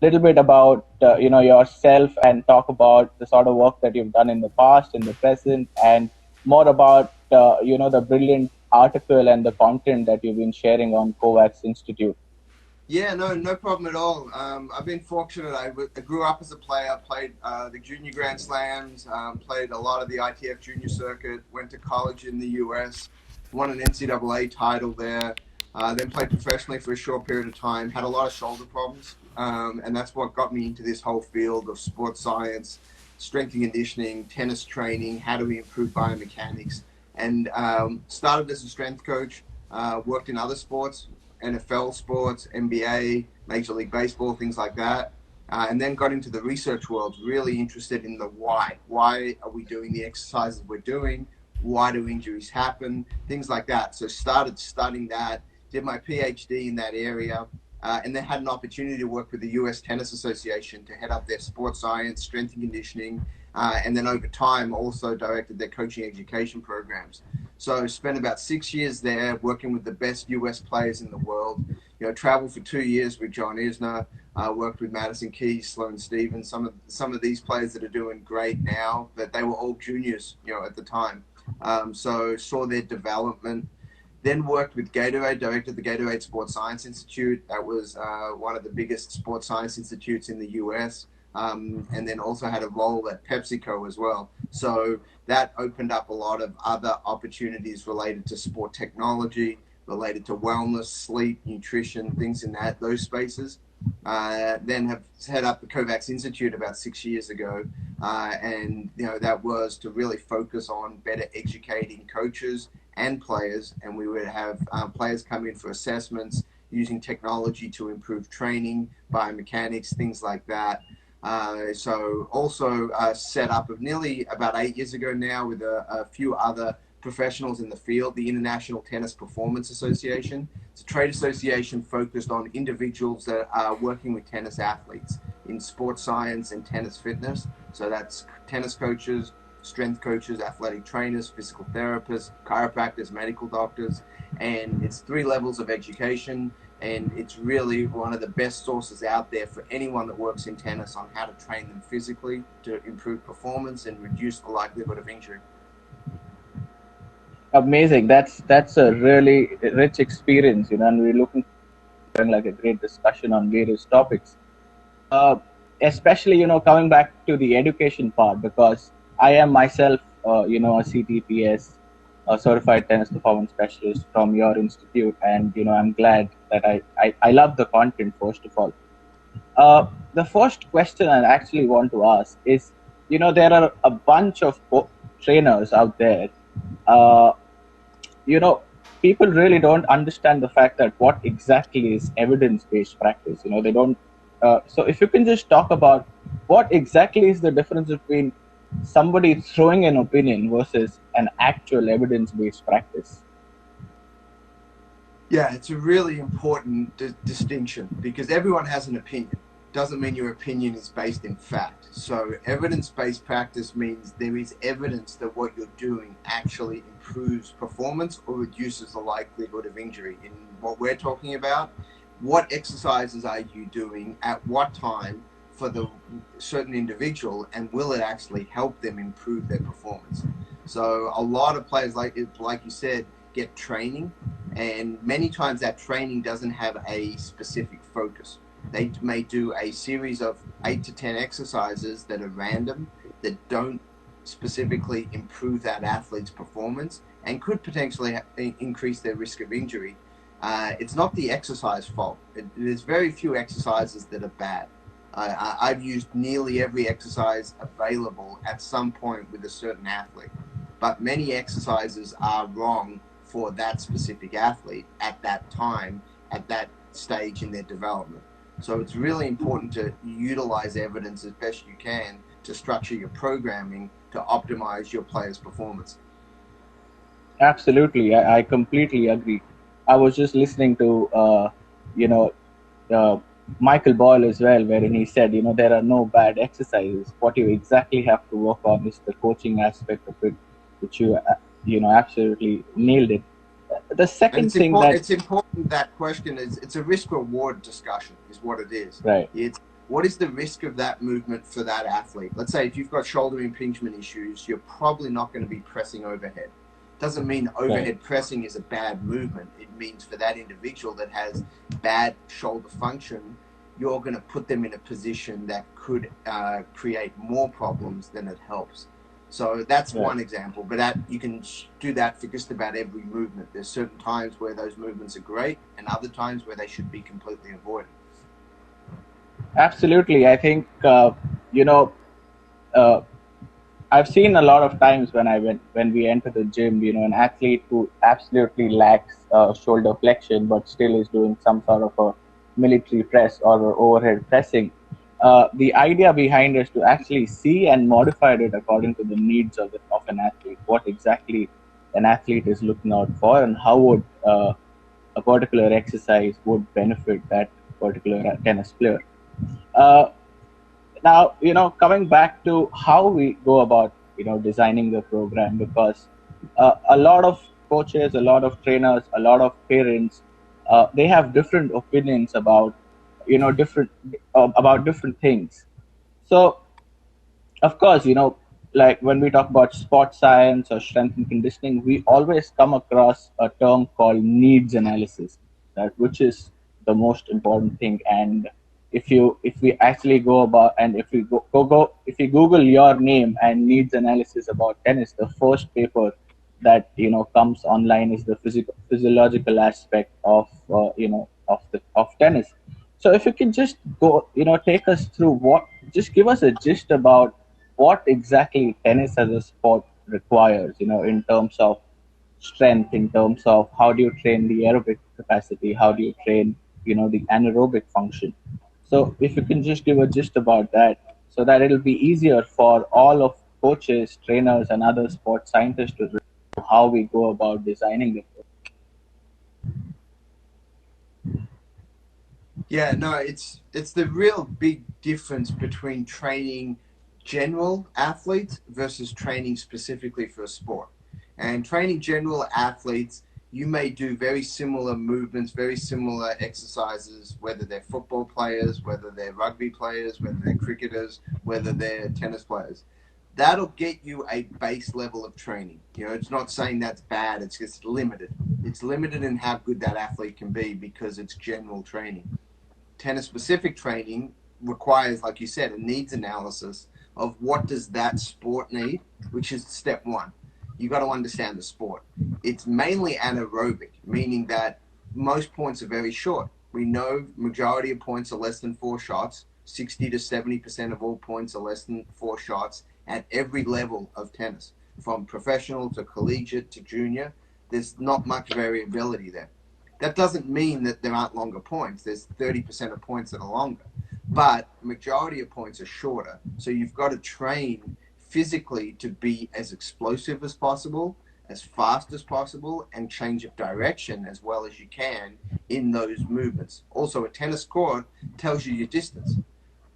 little bit about yourself and talk about the sort of work that you've done in the past, in the present, and more about the brilliant article and the content that you've been sharing on Kovacs Institute. Yeah, no problem at all. I've been fortunate. I grew up as a player, played the junior Grand Slams, played a lot of the ITF junior circuit, went to college in the US, won an NCAA title there, then played professionally for a short period of time, had a lot of shoulder problems. And that's what got me into this whole field of sports science, strength and conditioning, tennis training, how do we improve biomechanics, and started as a strength coach, worked in other sports, NFL sports, NBA, Major League Baseball, things like that. And then got into the research world, really interested in the why. Why are we doing the exercises we're doing? Why do injuries happen? Things like that. So started studying that, did my PhD in that area, and then had an opportunity to work with the US Tennis Association to head up their sports science, strength and conditioning, and then over time also directed their coaching education programs. So spent about 6 years there working with the best US players in the world. Traveled for 2 years with John Isner, worked with Madison Keys, Sloane Stephens, some of these players that are doing great now, but they were all juniors, at the time. So saw their development. Then worked with Gatorade, directed the Gatorade Sports Science Institute. That was one of the biggest sports science institutes in the US. And then also had a role at PepsiCo as well. So that opened up a lot of other opportunities related to sport technology, related to wellness, sleep, nutrition, things in those spaces. Then have set up the Kovacs Institute about 6 years ago. And that was to really focus on better educating coaches and players. And we would have players come in for assessments using technology to improve training, biomechanics, things like that. So also set up of nearly about 8 years ago now with a few other professionals in the field, the International Tennis Performance Association. It's a trade association focused on individuals that are working with tennis athletes in sports science and tennis fitness. So that's tennis coaches, strength coaches, athletic trainers, physical therapists, chiropractors, medical doctors, and it's 3 levels of education. And it's really one of the best sources out there for anyone that works in tennis on how to train them physically to improve performance and reduce the likelihood of injury. Amazing. That's a really rich experience, and we're looking for like a great discussion on various topics. Especially, coming back to the education part, because I am myself, a CTPS, a certified tennis performance specialist from your institute, and I'm glad that I love the content first of all. The first question I actually want to ask is, there are a bunch of trainers out there. Uh, you know, People really don't understand the fact that what exactly is evidence-based practice. They don't. So if you can just talk about what exactly is the difference between somebody throwing an opinion versus an actual evidence-based practice. Yeah, it's a really important distinction because everyone has an opinion. Doesn't mean your opinion is based in fact. So evidence-based practice means there is evidence that what you're doing actually improves performance or reduces the likelihood of injury. In what we're talking about, what exercises are you doing at what time for the certain individual, and will it actually help them improve their performance? So a lot of players, like you said, get training, and many times that training doesn't have a specific focus. They may do a series of 8 to 10 exercises that are random, that don't specifically improve that athlete's performance and could potentially increase their risk of injury. It's not the exercise fault. There's very few exercises that are bad. I've used nearly every exercise available at some point with a certain athlete, but many exercises are wrong for that specific athlete at that time, at that stage in their development. So it's really important to utilize evidence as best you can to structure your programming to optimize your player's performance. Absolutely, I completely agree. I was just listening to, you know, uh, Michael Boyle as well, wherein he said, there are no bad exercises. What you exactly have to work on is the coaching aspect of it, which absolutely nailed it. The And second thing that, it's important that question is it's a risk reward discussion is what it is. right, It's what is the risk of that movement for that athlete? Let's say if you've got shoulder impingement issues, you're probably not going to be pressing overhead. Doesn't mean overhead pressing is a bad movement. It means for that individual that has bad shoulder function, you're going to put them in a position that could create more problems than it helps. So that's one example, but that you can do that for just about every movement. There's certain times where those movements are great and other times where they should be completely avoided. Absolutely. I think, you know, I've seen a lot of times when we enter the gym, you know, an athlete who absolutely lacks shoulder flexion but still is doing some sort of a military press or overhead pressing. The idea behind is to actually see and modify it according to the needs of an athlete. What exactly an athlete is looking out for, and how would a particular exercise would benefit that particular tennis player. Uh, Now, you know, coming back to how we go about, you know, designing the program, because a lot of coaches, a lot of trainers, a lot of parents, they have different opinions about, you know, different about different things. So of course, you know, like when we talk about sport science or strength and conditioning, we always come across a term called needs analysis, that which is the most important thing. And if we actually go about, and if we if you Google your name and needs analysis about tennis, the first paper that, you know, comes online is the physiological aspect of, you know, of tennis. So if you can just go, you know, take us through just give us a gist about what exactly tennis as a sport requires, you know, in terms of strength, in terms of how do you train the aerobic capacity, how do you train, you know, the anaerobic function. So if you can just give a gist about that, so that it'll be easier for all of coaches, trainers, and other sports scientists to know how we go about designing it. Yeah, no, it's the real big difference between training general athletes versus training specifically for a sport. And training general athletes, you may do very similar movements, very similar exercises, whether they're football players, whether they're rugby players, whether they're cricketers, whether they're tennis players. That'll get you a base level of training. You know, it's not saying that's bad, it's just limited. It's limited in how good that athlete can be because it's general training. Tennis specific training requires, like you said, a needs analysis of what does that sport need, which is step one. You got to understand the sport. It's mainly anaerobic, meaning that most points are very short. We know majority of points are less than 4 shots. 60 to 70% of all points are less than 4 shots at every level of tennis, from professional to collegiate to junior. There's not much variability there. That doesn't mean that there aren't longer points. There's 30% of points that are longer, but majority of points are shorter. So you've got to train physically to be as explosive as possible, as fast as possible, and change of direction as well as you can in those movements. Also, a tennis court tells you your distance.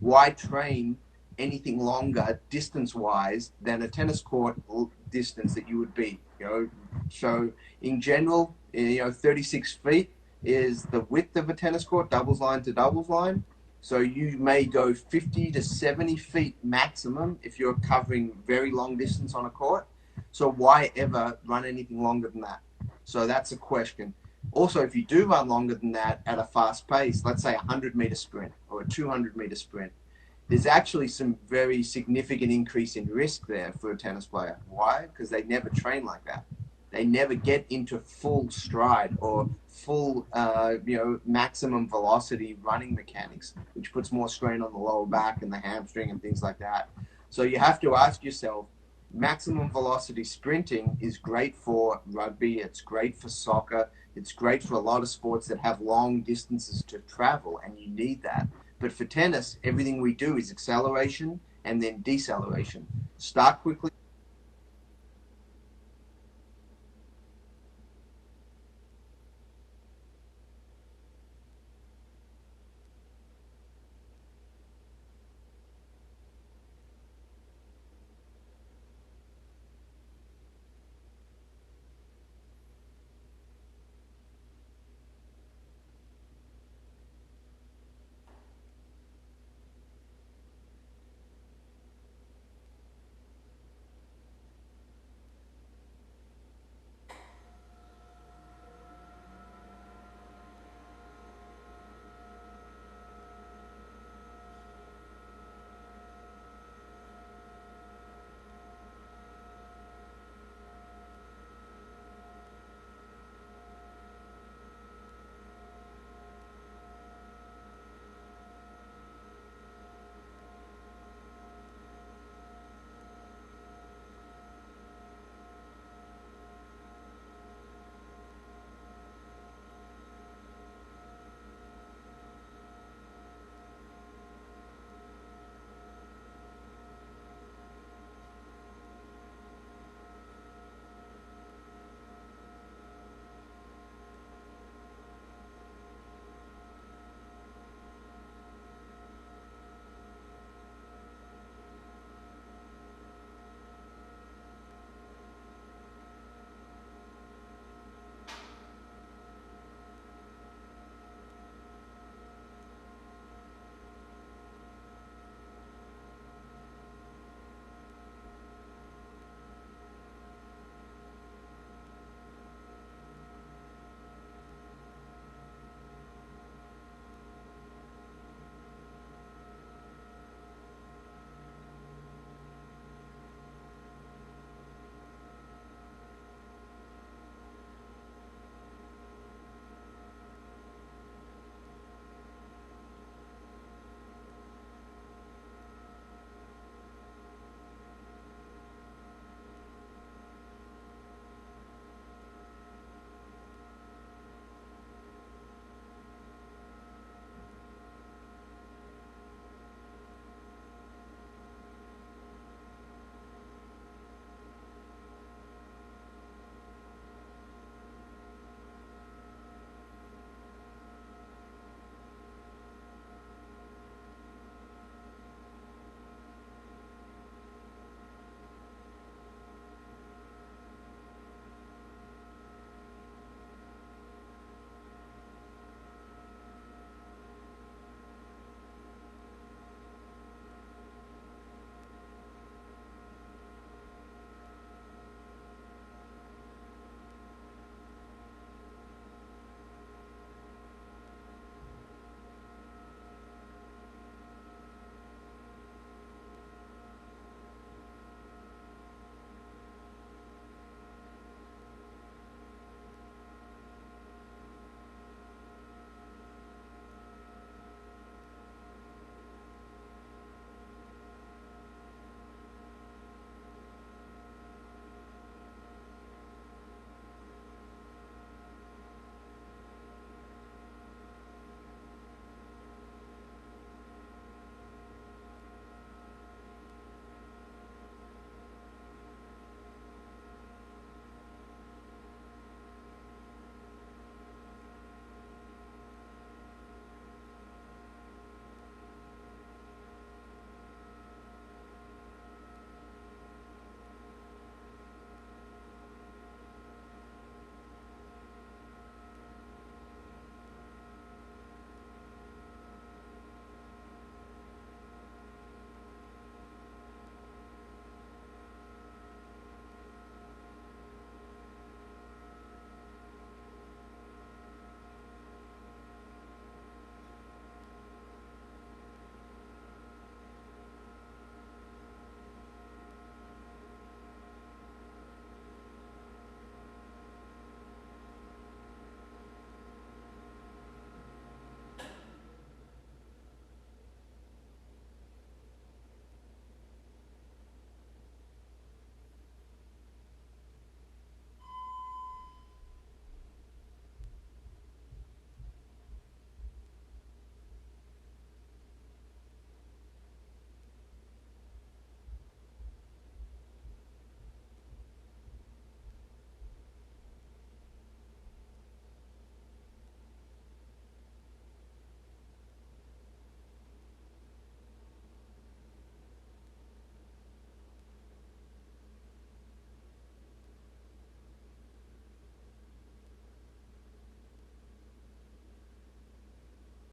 Why train anything longer distance-wise than a tennis court distance that you would be? You know, so in general, you know, 36 feet is the width of a tennis court, doubles line to doubles line. So you may go 50 to 70 feet maximum if you're covering very long distance on a court. So why ever run anything longer than that? So that's a question. Also, if you do run longer than that at a fast pace, let's say a 100-meter sprint or a 200-meter sprint, there's actually some very significant increase in risk there for a tennis player. Why? Because they never train like that. They never get into full stride or full, you know, maximum velocity running mechanics, which puts more strain on the lower back and the hamstring and things like that. So you have to ask yourself, maximum velocity sprinting is great for rugby, it's great for soccer, it's great for a lot of sports that have long distances to travel, and you need that. But for tennis, everything we do is acceleration and then deceleration. Start quickly,